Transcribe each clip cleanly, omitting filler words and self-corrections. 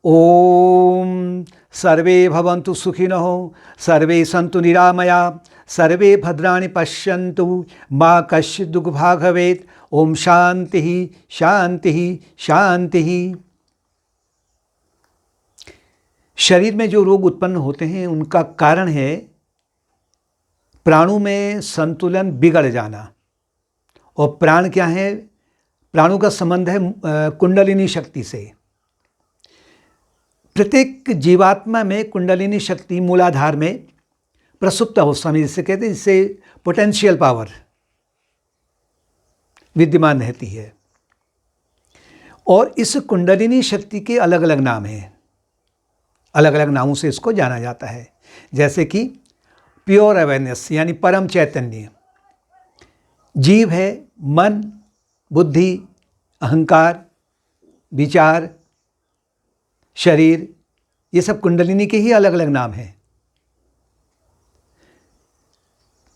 ओम सर्वे भवन्तु सुखिनः, सर्वे सन्तु निरामयाः, सर्वे भद्राणि पश्यन्तु, मा कश्चित् दुःखभाग् भवेत्। ओम शांति शांति शांति। शरीर में जो रोग उत्पन्न होते हैं उनका कारण है प्राणों में संतुलन बिगड़ जाना। और प्राण क्या है? प्राणों का संबंध है कुंडलिनी शक्ति से। प्रत्येक जीवात्मा में कुंडलिनी शक्ति मूलाधार में प्रसुप्त अवस्था में, जिसे कहते हैं, जिससे पोटेंशियल पावर विद्यमान रहती है। और इस कुंडलिनी शक्ति के अलग अलग नाम हैं, अलग अलग नामों से इसको जाना जाता है। जैसे कि प्योर अवेयरनेस यानी परम चैतन्य, जीव है मन, बुद्धि, अहंकार, विचार, शरीर, ये सब कुंडलिनी के ही अलग अलग नाम हैं।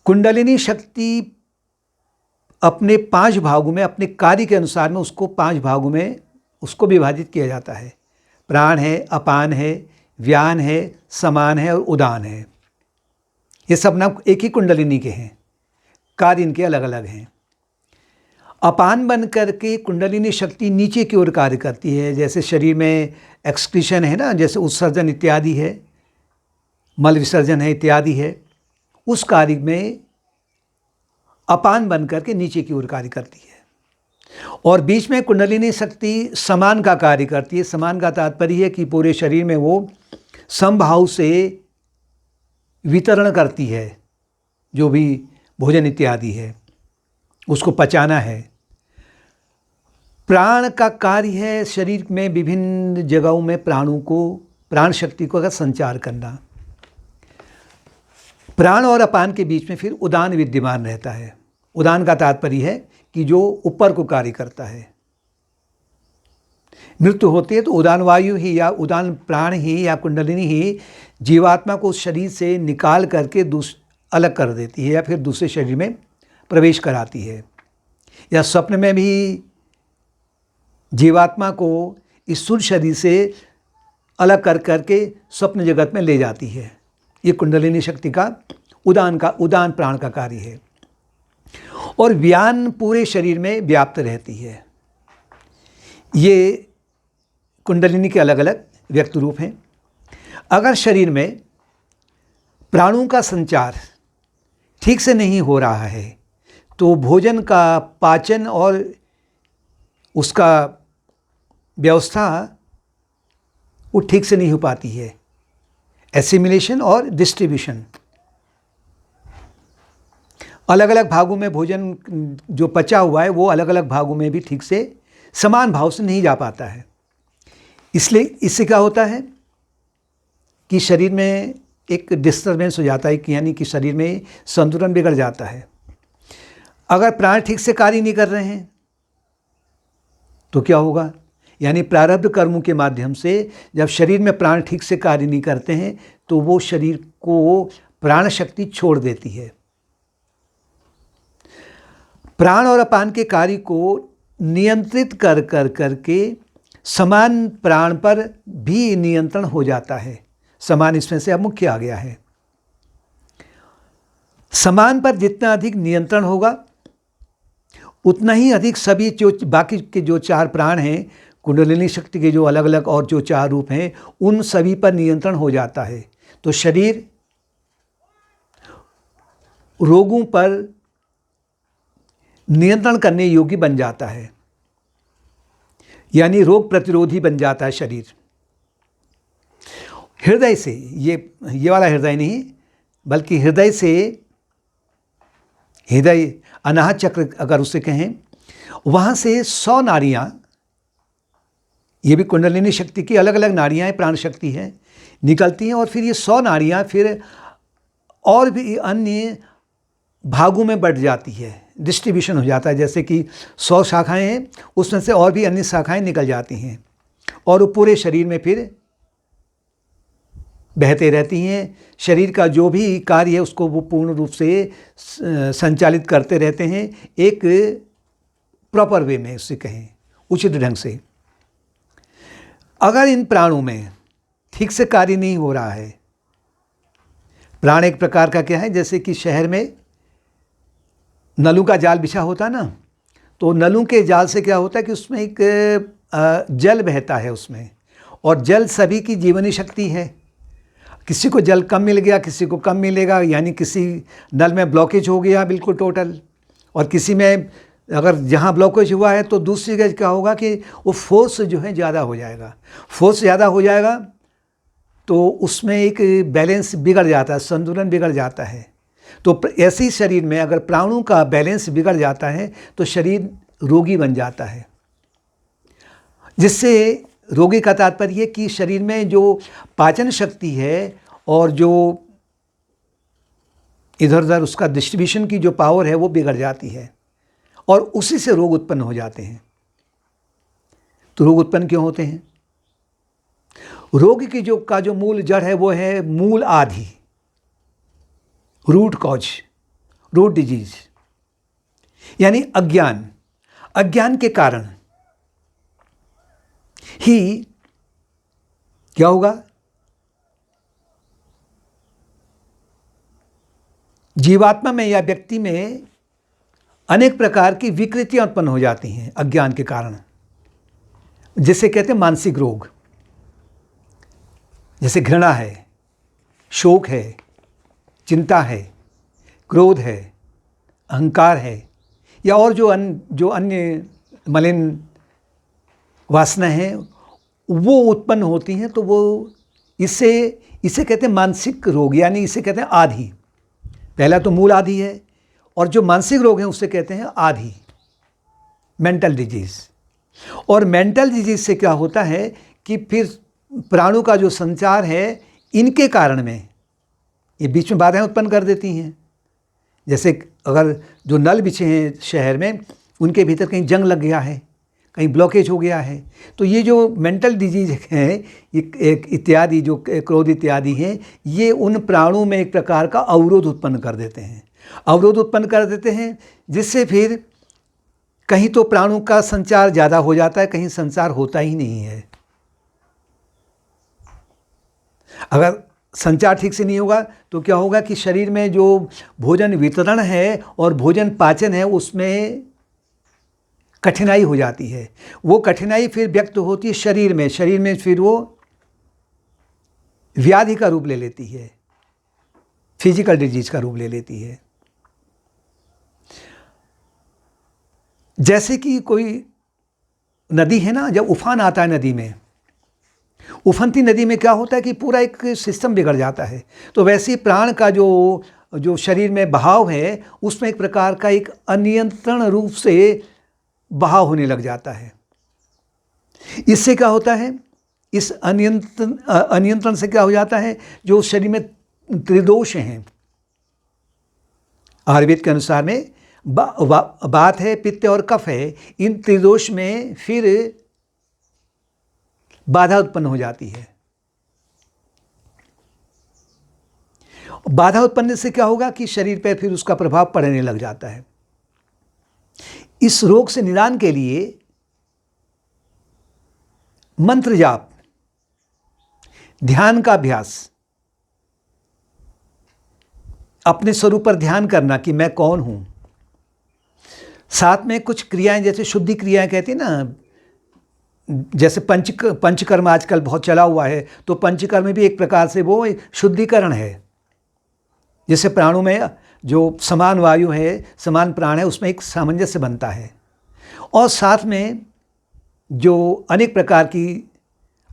कुंडलिनी शक्ति अपने 5 भागों में, अपने कार्य के अनुसार में उसको 5 भागों में उसको विभाजित किया जाता है। प्राण है, अपान है, व्यान है, समान है और उदान है। ये सब नाम एक ही कुंडलिनी के हैं, कार्य इनके अलग अलग हैं। अपान बन करके कुंडलिनी शक्ति नीचे की ओर कार्य करती है। जैसे शरीर में एक्सक्रीशन है ना, जैसे उत्सर्जन इत्यादि है, मल विसर्जन है इत्यादि है, उस कार्य में अपान बन करके नीचे की ओर कार्य करती है। और बीच में कुंडलिनी शक्ति समान का कार्य करती है। समान का तात्पर्य है कि पूरे शरीर में वो समभाव से वितरण करती है। जो भी भोजन इत्यादि है उसको पचाना है। प्राण का कार्य है शरीर में विभिन्न जगहों में प्राणों को, प्राण शक्ति को संचार करना। प्राण और अपान के बीच में फिर उदान विद्यमान रहता है। उदान का तात्पर्य है कि जो ऊपर को कार्य करता है। मृत्यु होती है तो उदान वायु ही या उदान प्राण ही या कुंडलिनी ही जीवात्मा को शरीर से निकाल करके अलग कर देती है या फिर दूसरे शरीर में प्रवेश कराती है। या स्वप्न में भी जीवात्मा को इस स्थूल शरीर से अलग कर करके स्वप्न जगत में ले जाती है। ये कुंडलिनी शक्ति का उदान प्राण का कार्य है। और व्यान पूरे शरीर में व्याप्त रहती है। ये कुंडलिनी के अलग अलग व्यक्त रूप हैं। अगर शरीर में प्राणों का संचार ठीक से नहीं हो रहा है तो भोजन का पाचन और उसका व्यवस्था वो ठीक से नहीं हो पाती है। एसिमिलेशन और डिस्ट्रीब्यूशन, अलग अलग भागों में भोजन जो पचा हुआ है वो अलग अलग भागों में भी ठीक से समान भाव से नहीं जा पाता है। इसलिए इससे क्या होता है कि शरीर में एक डिस्टर्बेंस हो जाता है, यानी कि शरीर में संतुलन बिगड़ जाता है। अगर प्राण ठीक से कार्य नहीं कर रहे हैं तो क्या होगा? यानी प्रारब्ध कर्मों के माध्यम से जब शरीर में प्राण ठीक से कार्य नहीं करते हैं तो वो शरीर को प्राण शक्ति छोड़ देती है। प्राण और अपान के कार्य को नियंत्रित कर करके समान प्राण पर भी नियंत्रण हो जाता है। समान इसमें से अब मुख्य आ गया है। समान पर जितना अधिक नियंत्रण होगा उतना ही अधिक सभी जो बाकी के जो 4 प्राण हैं, कुंडलिनी शक्ति के जो अलग अलग और जो 4 रूप हैं, उन सभी पर नियंत्रण हो जाता है। तो शरीर रोगों पर नियंत्रण करने योग्य बन जाता है, यानी रोग प्रतिरोधी बन जाता है शरीर। हृदय से, ये वाला हृदय नहीं बल्कि हृदय से, हृदय अनाहत चक्र अगर उसे कहें, वहाँ से 100 नाड़ियाँ, ये भी कुंडलिनी शक्ति की अलग अलग नाड़ियाँ हैं, प्राण शक्ति है, निकलती हैं। और फिर ये 100 नाड़ियाँ फिर और भी अन्य भागों में बढ़ जाती है, डिस्ट्रीब्यूशन हो जाता है। जैसे कि 100 शाखाएँ हैं, उसमें से और भी अन्य शाखाएँ निकल जाती हैं और वो पूरे शरीर में फिर बहते रहती हैं। शरीर का जो भी कार्य है उसको वो पूर्ण रूप से संचालित करते रहते हैं, एक प्रॉपर वे में, उससे कहें उचित ढंग से। अगर इन प्राणों में ठीक से कार्य नहीं हो रहा है, प्राण एक प्रकार का क्या है, जैसे कि शहर में नलों का जाल बिछा होता ना, तो नलों के जाल से क्या होता है कि उसमें एक जल बहता है उसमें, और जल सभी की जीवनी शक्ति है। किसी को जल कम मिल गया, किसी को कम मिलेगा, यानी किसी नल में ब्लॉकेज हो गया बिल्कुल टोटल, और किसी में अगर जहाँ ब्लॉकेज हुआ है तो दूसरी जगह क्या होगा कि वो फोर्स जो है ज़्यादा हो जाएगा। फोर्स ज़्यादा हो जाएगा तो उसमें एक बैलेंस बिगड़ जाता है, संतुलन बिगड़ जाता है। तो ऐसे ही शरीर में अगर प्राणों का बैलेंस बिगड़ जाता है तो शरीर रोगी बन जाता है। जिससे रोगी का तात्पर्य कि शरीर में जो पाचन शक्ति है और जो इधर उधर उसका डिस्ट्रीब्यूशन की जो पावर है वो बिगड़ जाती है, और उसी से रोग उत्पन्न हो जाते हैं। तो रोग उत्पन्न क्यों होते हैं? रोग की जो मूल जड़ है वो है मूल आदि, रूट कॉज, रूट डिजीज, यानी अज्ञान। अज्ञान के कारण ही क्या होगा, जीवात्मा में या व्यक्ति में अनेक प्रकार की विकृतियां उत्पन्न हो जाती हैं अज्ञान के कारण, जिसे कहते हैं मानसिक रोग। जैसे घृणा है, शोक है, चिंता है, क्रोध है, अहंकार है, या और जो अन्य मलिन वासना है वो उत्पन्न होती हैं। तो वो इसे कहते हैं मानसिक रोग, यानी इसे कहते हैं आदि। पहला तो मूल आदि है, और जो मानसिक रोग हैं उससे कहते हैं आदि, मेंटल डिजीज। और मेंटल डिजीज से क्या होता है कि फिर प्राणों का जो संचार है इनके कारण में ये बीच में बाधाएं उत्पन्न कर देती हैं। जैसे अगर जो नल बिछे हैं शहर में, उनके भीतर कहीं जंग लग गया है, कहीं ब्लॉकेज हो गया है, तो ये जो मेंटल डिजीज है इत्यादि, जो क्रोध इत्यादि हैं, ये उन प्राणों में एक प्रकार का अवरोध उत्पन्न कर देते हैं। अवरोध उत्पन्न कर देते हैं, जिससे फिर कहीं तो प्राणों का संचार ज़्यादा हो जाता है, कहीं संचार होता ही नहीं है। अगर संचार ठीक से नहीं होगा तो क्या होगा कि शरीर में जो भोजन वितरण है और भोजन पाचन है उसमें कठिनाई हो जाती है। वो कठिनाई फिर व्यक्त होती है शरीर में फिर वो व्याधि का रूप ले लेती है, फिजिकल डिजीज का रूप ले लेती है। जैसे कि कोई नदी है ना, जब उफान आता है नदी में, उफनती नदी में क्या होता है कि पूरा एक सिस्टम बिगड़ जाता है। तो वैसे ही प्राण का जो शरीर में बहाव है उसमें एक प्रकार का एक अनियंत्रण रूप से बहाव होने लग जाता है। इससे क्या होता है, इस अनियंत्रण से क्या हो जाता है, जो शरीर में त्रिदोष हैं, आयुर्वेद के अनुसार में बात है, पित्त और कफ है, इन त्रिदोष में फिर बाधा उत्पन्न हो जाती है। बाधा उत्पन्न से क्या होगा कि शरीर पर फिर उसका प्रभाव पड़ने लग जाता है। इस रोग से निदान के लिए मंत्र जाप, ध्यान का अभ्यास, अपने स्वरूप पर ध्यान करना कि मैं कौन हूं, साथ में कुछ क्रियाएं जैसे शुद्धि क्रियाएं कहती हैं ना, जैसे पंचकर्म आजकल बहुत चला हुआ है, तो पंचकर्म भी एक प्रकार से वो शुद्धिकरण है। जैसे प्राणों में जो समान वायु है, समान प्राण है, उसमें एक सामंजस्य बनता है। और साथ में जो अनेक प्रकार की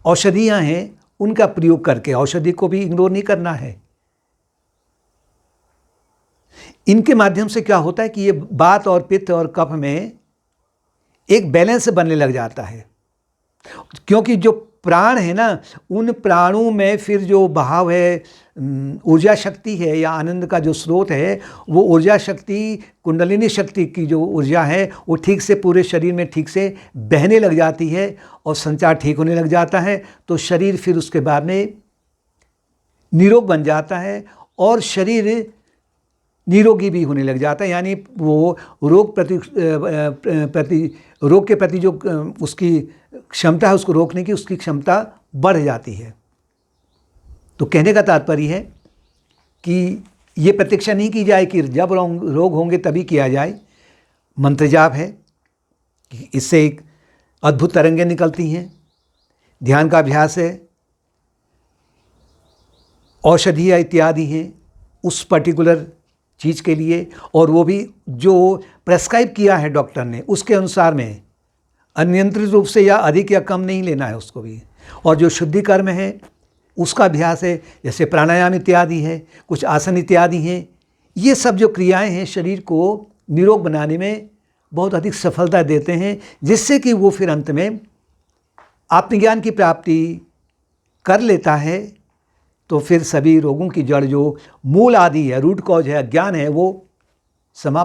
औषधियां हैं उनका प्रयोग करके, औषधि को भी इग्नोर नहीं करना है। इनके माध्यम से क्या होता है कि ये वात और पित्त और कफ में एक बैलेंस बनने लग जाता है। क्योंकि जो प्राण है ना, उन प्राणों में फिर जो बहाव है, ऊर्जा शक्ति है या आनंद का जो स्रोत है, वो ऊर्जा शक्ति, कुंडलिनी शक्ति की जो ऊर्जा है वो ठीक से पूरे शरीर में ठीक से बहने लग जाती है और संचार ठीक होने लग जाता है। तो शरीर फिर उसके बाद में निरोग बन जाता है और शरीर निरोगी भी होने लग जाता है, यानी वो रोग के प्रति जो उसकी क्षमता है, उसको रोकने की उसकी क्षमता बढ़ जाती है। तो कहने का तात्पर्य है कि ये प्रतीक्षा नहीं की जाए कि जब रोग होंगे तभी किया जाए। मंत्र जाप है, इससे एक अद्भुत तरंगें निकलती हैं। ध्यान का अभ्यास है, औषधियाँ इत्यादि हैं उस पर्टिकुलर चीज़ के लिए, और वो भी जो प्रेस्क्राइब किया है डॉक्टर ने उसके अनुसार में, अनियंत्रित रूप से या अधिक या कम नहीं लेना है उसको भी। और जो शुद्धि कर्म है उसका अभ्यास है, जैसे प्राणायाम इत्यादि है, कुछ आसन इत्यादि हैं। ये सब जो क्रियाएं हैं शरीर को निरोग बनाने में बहुत अधिक सफलता देते हैं, जिससे कि वो फिर अंत में आत्मज्ञान की प्राप्ति कर लेता है। तो फिर सभी रोगों की जड़ जो मूल आदि है, रूट कॉज है, अज्ञान है, वो समाप्त